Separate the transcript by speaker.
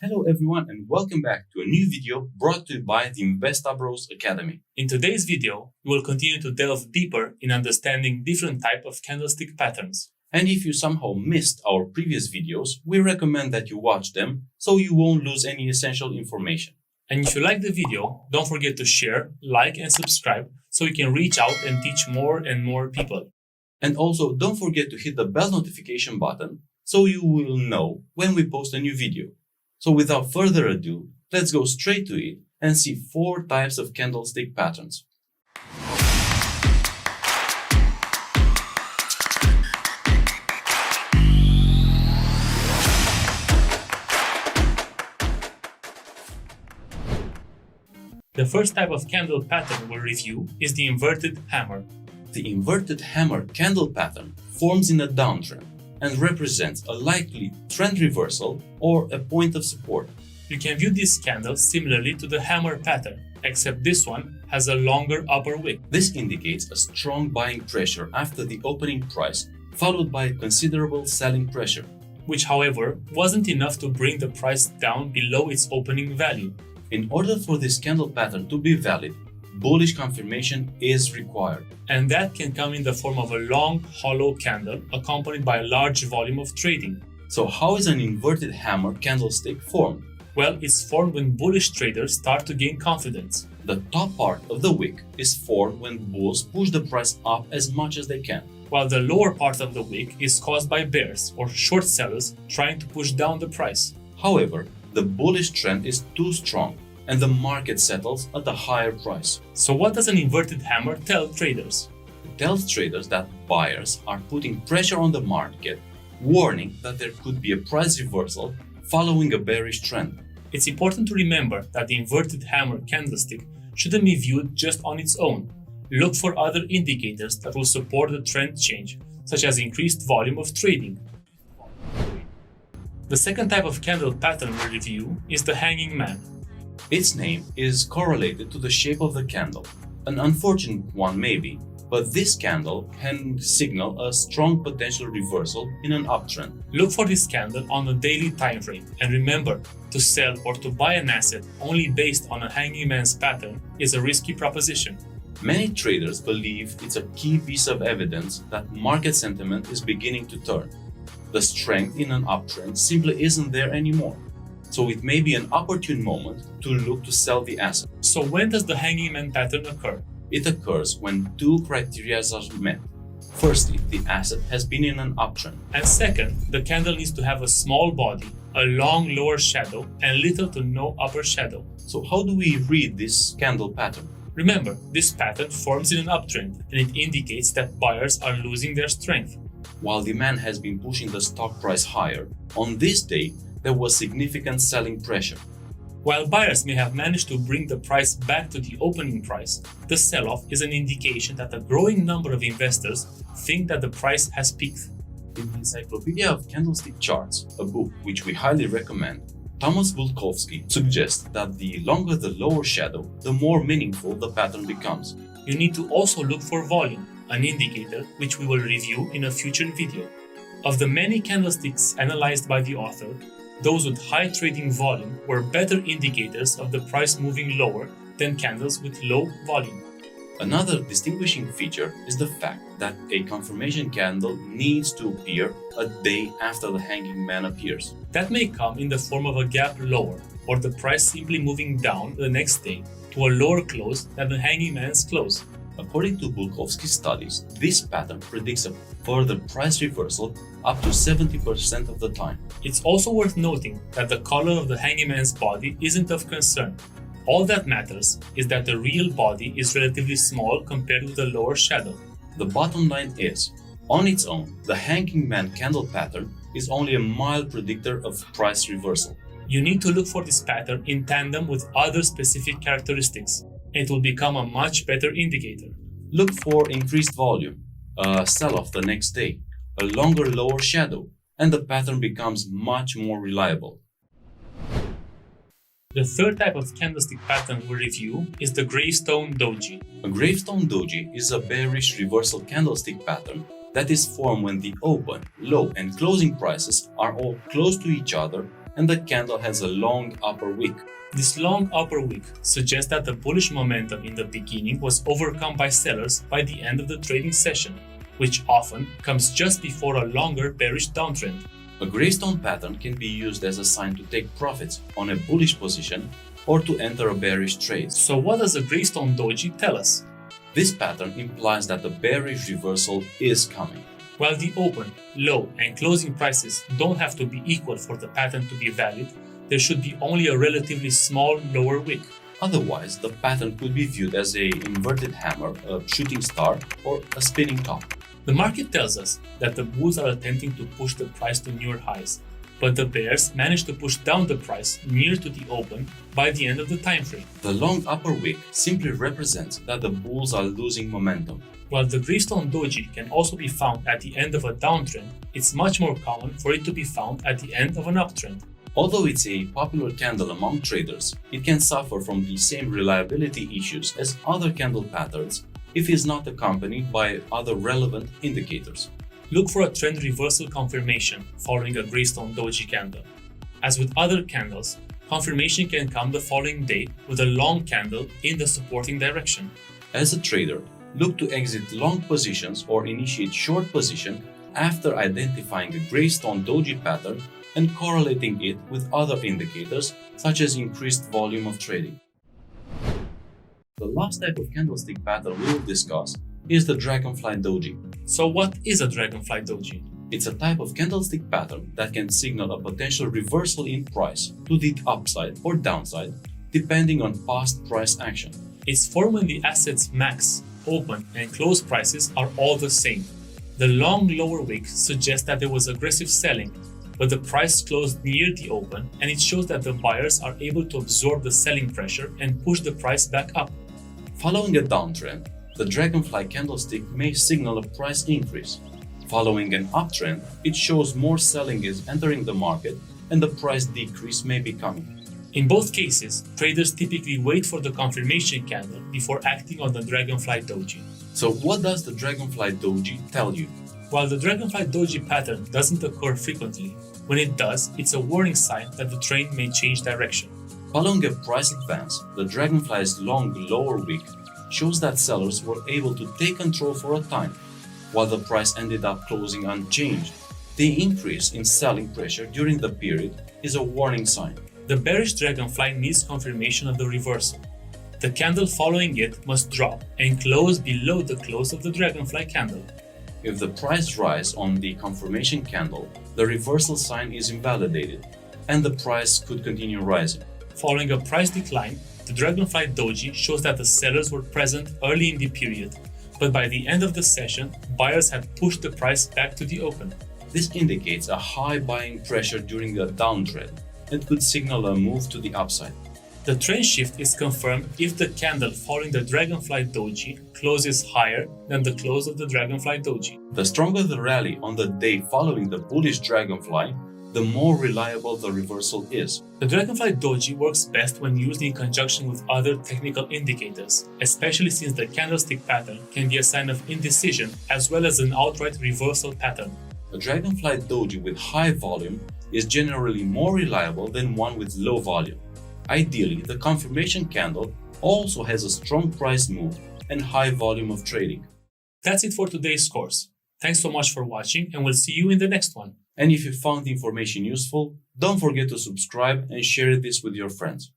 Speaker 1: Hello everyone and welcome back to a new video brought to you by the Investa Bros Academy.
Speaker 2: In today's video, we will continue to delve deeper in understanding different types of candlestick patterns.
Speaker 1: And if you somehow missed our previous videos, we recommend that you watch them so you won't lose any essential information.
Speaker 2: And if you like the video, don't forget to share, like and subscribe so we can reach out and teach more and more people.
Speaker 1: And also don't forget to hit the bell notification button so you will know when we post a new video. So without further ado, let's go straight to it and see 4 types of candlestick patterns.
Speaker 2: The first type of candle pattern we'll review is the inverted hammer.
Speaker 1: The inverted hammer candle pattern forms in a downtrend and represents a likely trend reversal or a point of support.
Speaker 2: You can view this candle similarly to the hammer pattern, except this one has a longer upper wick.
Speaker 1: This indicates a strong buying pressure after the opening price, followed by considerable selling pressure,
Speaker 2: which however wasn't enough to bring the price down below its opening value.
Speaker 1: In order for this candle pattern to be valid, bullish confirmation is required.
Speaker 2: And that can come in the form of a long, hollow candle accompanied by a large volume of trading.
Speaker 1: So how is an inverted hammer candlestick formed?
Speaker 2: Well, it's formed when bullish traders start to gain confidence.
Speaker 1: The top part of the wick is formed when bulls push the price up as much as they can,
Speaker 2: while the lower part of the wick is caused by bears or short sellers trying to push down the price.
Speaker 1: However, the bullish trend is too strong and the market settles at a higher price.
Speaker 2: So what does an inverted hammer tell traders?
Speaker 1: It tells traders that buyers are putting pressure on the market, warning that there could be a price reversal following a bearish trend.
Speaker 2: It's important to remember that the inverted hammer candlestick shouldn't be viewed just on its own. Look for other indicators that will support the trend change, such as increased volume of trading. The second type of candle pattern we review is the hanging man.
Speaker 1: Its name is correlated to the shape of the candle. An unfortunate one maybe, but this candle can signal a strong potential reversal in an uptrend.
Speaker 2: Look for this candle on a daily time frame, and remember, to sell or to buy an asset only based on a hanging man's pattern is a risky proposition.
Speaker 1: Many traders believe it's a key piece of evidence that market sentiment is beginning to turn. The strength in an uptrend simply isn't there anymore. So it may be an opportune moment to look to sell the asset.
Speaker 2: So when does the hanging man pattern occur?
Speaker 1: It occurs when 2 criteria are met. Firstly, the asset has been in an uptrend.
Speaker 2: And second, the candle needs to have a small body, a long lower shadow, and little to no upper shadow.
Speaker 1: So how do we read this candle pattern?
Speaker 2: Remember, this pattern forms in an uptrend, and it indicates that buyers are losing their strength.
Speaker 1: While demand has been pushing the stock price higher, on this day, there was significant selling pressure.
Speaker 2: While buyers may have managed to bring the price back to the opening price, the sell-off is an indication that a growing number of investors think that the price has peaked.
Speaker 1: In the Encyclopedia of Candlestick Charts, a book which we highly recommend, Thomas Bulkowski suggests that the longer the lower shadow, the more meaningful the pattern becomes.
Speaker 2: You need to also look for volume, an indicator which we will review in a future video. Of the many candlesticks analyzed by the author, those with high trading volume were better indicators of the price moving lower than candles with low volume.
Speaker 1: Another distinguishing feature is the fact that a confirmation candle needs to appear a day after the hanging man appears.
Speaker 2: That may come in the form of a gap lower, or the price simply moving down the next day to a lower close than the hanging man's close.
Speaker 1: According to Bulkowski's studies, this pattern predicts a further price reversal up to 70% of the time.
Speaker 2: It's also worth noting that the color of the hanging man's body isn't of concern. All that matters is that the real body is relatively small compared with the lower shadow.
Speaker 1: The bottom line is, on its own, the hanging man candle pattern is only a mild predictor of price reversal.
Speaker 2: You need to look for this pattern in tandem with other specific characteristics. It will become a much better indicator.
Speaker 1: Look for increased volume, a sell-off the next day, a longer lower shadow, and the pattern becomes much more reliable.
Speaker 2: The third type of candlestick pattern we review is the Gravestone Doji.
Speaker 1: A Gravestone Doji is a bearish reversal candlestick pattern that is formed when the open, low and closing prices are all close to each other and the candle has a long upper wick.
Speaker 2: This long upper wick suggests that the bullish momentum in the beginning was overcome by sellers by the end of the trading session, which often comes just before a longer bearish downtrend.
Speaker 1: A Gravestone pattern can be used as a sign to take profits on a bullish position or to enter a bearish trade.
Speaker 2: So what does a Gravestone Doji tell us?
Speaker 1: This pattern implies that the bearish reversal is coming.
Speaker 2: While the open, low, and closing prices don't have to be equal for the pattern to be valid, there should be only a relatively small lower wick.
Speaker 1: Otherwise, the pattern could be viewed as an inverted hammer, a shooting star, or a spinning top.
Speaker 2: The market tells us that the bulls are attempting to push the price to newer highs, but the bears managed to push down the price near to the open by the end of the time frame.
Speaker 1: The long upper wick simply represents that the bulls are losing momentum.
Speaker 2: While the Gravestone Doji can also be found at the end of a downtrend, it's much more common for it to be found at the end of an uptrend.
Speaker 1: Although it's a popular candle among traders, it can suffer from the same reliability issues as other candle patterns if it is not accompanied by other relevant indicators.
Speaker 2: Look for a trend reversal confirmation following a Gravestone Doji candle. As with other candles, confirmation can come the following day with a long candle in the supporting direction.
Speaker 1: As a trader, look to exit long positions or initiate short position after identifying a Gravestone Doji pattern and correlating it with other indicators such as increased volume of trading. The last type of candlestick pattern we will discuss is the Dragonfly Doji.
Speaker 2: So what is a Dragonfly Doji?
Speaker 1: It's a type of candlestick pattern that can signal a potential reversal in price to the upside or downside depending on past price action.
Speaker 2: It's formed when the asset's max, open, and close prices are all the same. The long lower wick suggests that there was aggressive selling, but the price closed near the open, and it shows that the buyers are able to absorb the selling pressure and push the price back up.
Speaker 1: Following a downtrend, the Dragonfly candlestick may signal a price increase. Following an uptrend, it shows more selling is entering the market and the price decrease may be coming.
Speaker 2: In both cases, traders typically wait for the confirmation candle before acting on the Dragonfly Doji.
Speaker 1: So what does the Dragonfly Doji tell you?
Speaker 2: While the Dragonfly Doji pattern doesn't occur frequently, when it does, it's a warning sign that the trend may change direction.
Speaker 1: Following a price advance, the Dragonfly's long lower wick shows that sellers were able to take control for a time, while the price ended up closing unchanged. The increase in selling pressure during the period is a warning sign.
Speaker 2: The bearish Dragonfly needs confirmation of the reversal. The candle following it must drop and close below the close of the Dragonfly candle.
Speaker 1: If the price rise on the confirmation candle, the reversal sign is invalidated, and the price could continue rising.
Speaker 2: Following a price decline, the Dragonfly Doji shows that the sellers were present early in the period, but by the end of the session, buyers had pushed the price back to the open.
Speaker 1: This indicates a high buying pressure during a downtrend and could signal a move to the upside.
Speaker 2: The trend shift is confirmed if the candle following the Dragonfly Doji closes higher than the close of the Dragonfly Doji.
Speaker 1: The stronger the rally on the day following the bullish Dragonfly, the more reliable the reversal is.
Speaker 2: The Dragonfly Doji works best when used in conjunction with other technical indicators, especially since the candlestick pattern can be a sign of indecision as well as an outright reversal pattern.
Speaker 1: A Dragonfly Doji with high volume is generally more reliable than one with low volume. Ideally, the confirmation candle also has a strong price move and high volume of trading.
Speaker 2: That's it for today's course. Thanks so much for watching, and we'll see you in the next one.
Speaker 1: And if you found the information useful, don't forget to subscribe and share this with your friends.